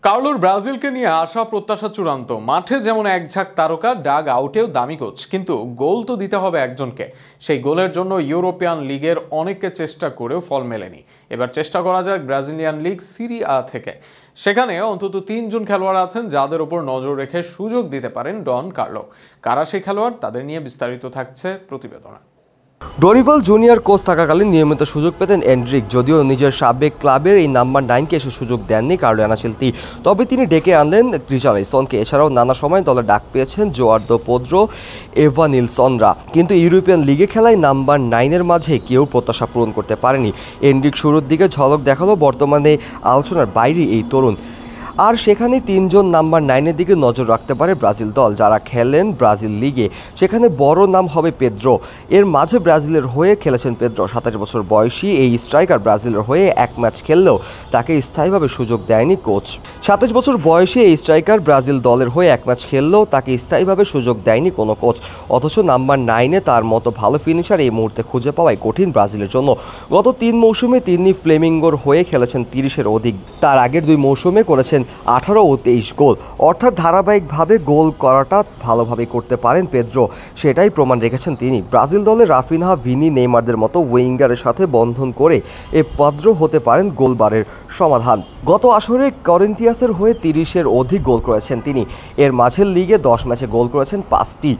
কার্লোর ব্রাজিলকে নিয়ে আশা প্রত্যাশা চূড়ান্ত। মাঠে যেমন এক ঝাঁক তারকা, ডাগ আউটেও দামি কোচ, কিন্তু গোল তো দিতে হবে একজনকে। সেই গোলের জন্য ইউরোপিয়ান লিগের অনেকে চেষ্টা করেও ফল মেলেনি। এবার চেষ্টা করা যাক ব্রাজিলিয়ান লিগ সিরি আ থেকে। সেখানে অন্তত 3 জন খেলোয়াড় আছেন যাদের উপর নজর রেখে সুযোগ দিতে পারেন ডন কার্লো। কারা সেই খেলোয়াড়, তাদের নিয়ে বিস্তারিত থাকছে প্রতিবেদনে। ডরিভাল জুনিয়র কোচ থাকাকালীন নিয়মিত সুযোগ পেতেন এন্ড্রিক, যদিও নিজের সাবেক ক্লাবের এই নাম্বার 9কে এসে সুযোগ দেননি কার্লো আনচেলত্তি। তবে তিনি ডেকে আনলেন রিচার্লিসনকে। এছাড়াও নানা সময় দলে ডাক পেয়েছেন জোয়ার্দো পোদ্রো, এভানিলসনরা। কিন্তু ইউরোপিয়ান লিগে খেলায় নাম্বার 9-এর মাঝে কেউ প্রত্যাশা পূরণ করতে পারেনি। এন্ড্রিক শুরুর দিকে ঝলক দেখালো, বর্তমানে আলোচনার বাইরে এই তরুণ। আর সেখানে 3 জন নাম্বার 9-এর দিকে নজর রাখতে পারে ব্রাজিল দল, যারা খেলেন ব্রাজিল লিগে। সেখানে বড় নাম হবে পেদ্রো। এর মাঝে ব্রাজিলের হয়ে খেলেছেন পেদ্রো। 27 বছর বয়সী এই স্ট্রাইকার ব্রাজিলের হয়ে এক ম্যাচ খেললেও তাকে স্থায়ীভাবে সুযোগ দেয়নি কোচ। 27 বছর বয়সী এই স্ট্রাইকার ব্রাজিল দলের হয়ে এক ম্যাচ খেললেও তাকে স্থায়ীভাবে সুযোগ দেয়নি কোনো কোচ। অথচ নাম্বার 9-এ তার মতো ভালো ফিনিশার এই মুহূর্তে খুঁজে পাওয়াই কঠিন ব্রাজিলের জন্য। গত 3 মৌসুমে তিনি ফ্লেমিঙ্গোর হয়ে খেলেছেন 30-এর অধিক। তার আগের 2 মৌসুমে করেছেন 18 ও 23 গোল। অর্থাৎ ধারাবাহিকভাবে গোল করাটা ভালোভাবে করতে পারেন পেদ্রো, সেটাই প্রমাণ রেখেছেন তিনি। ব্রাজিল দলে রাফিনহা, ভিনি, নেইমারদের মতো উইঙ্গারের সাথে বন্ধন করে এ পেদ্রো হতে পারেন গোলবারের সমাধান। গত আসরে করিন্থিয়াসের হয়ে 30-এর অধিক গোল করেছেন তিনি। এর মাঝে লিগে 10 ম্যাচে গোল করেছেন 5টি।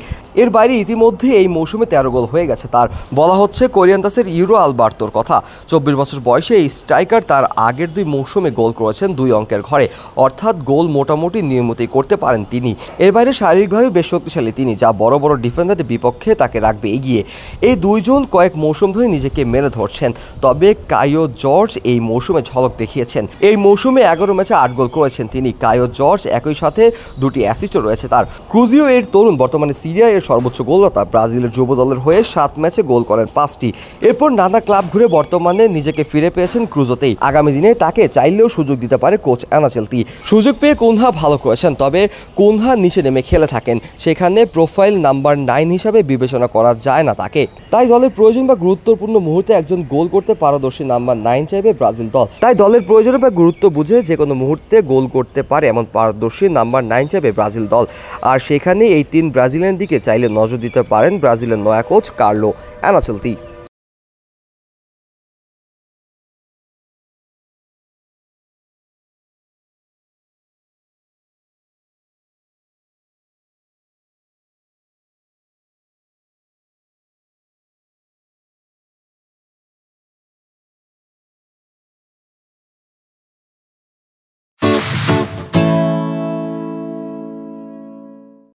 এর বাইরে ইতিমধ্যে এই মৌসুমে 13 গোল হয়ে গেছে তার। বলা হচ্ছে করিন্থিয়াসের ইউরো আলবার্তোর কথা। 24 বছর বয়সে এই স্ট্রাইকার তার আগের 2 মৌসুমে গোল করেছেন 2 অঙ্কের ঘরে। অর্থাৎ গোল মোটামুটি নিয়মিতই করতে পারেন তিনি। এর বাইরে শারীরিকভাবে বেশ শক্তিশালী তিনি, যা বড় বড় ডিফেন্ডারের বিপক্ষে তাকে রাখবে এগিয়ে। এই 2 জন কয়েক মৌসুম ধরে নিজেকে মেরে ধরছেন। তবে কায়ো জর্জ এই মৌসুমে ঝলক দেখিয়েছেন। এই মৌসুমে 11 ম্যাচে 8 গোল করেছেন তিনি। কায়ো জর্জ একই সাথে 2টি অ্যাসিস্টও রয়েছে তার। ক্রুজিও এর তরুণ, বর্তমানে সিরিয়া এর সর্বোচ্চ গোলদাতা। ব্রাজিলের যুব দলের হয়ে 7 ম্যাচে গোল করেন 5টি। এরপর নানা ক্লাব ঘুরে বর্তমানে নিজেকে ফিরে পেয়েছেন ক্রুজোতেই। আগামী দিনে তাকে চাইলেও সুযোগ দিতে পারে কোচ আনচেলত্তি। সুযোগ পেয়ে কুনহা ভালো করেছেন, তবে কুনহা নিচে নেমে খেলে থাকেন। সেখানে প্রোফাইল নাম্বার 9 হিসাবে বিবেচনা করা যায় না তাকে। তাই দলের প্রয়োজন বা গুরুত্বপূর্ণ মুহূর্তে একজন গোল করতে পারদর্শী নাম্বার 9 চাইবে ব্রাজিল দল। তাই দলের প্রয়োজন বা গুরুত্ব বুঝে যে কোনো মুহূর্তে গোল করতে পারে এমন পারদর্শী নাম্বার 9 চাইবে ব্রাজিল দল। আর সেখানে এই 3 ব্রাজিলিয়ান দিকে চাইলে নজর দিতে পারেন ব্রাজিলের নয়া কোচ কার্লো আনচেলত্তি।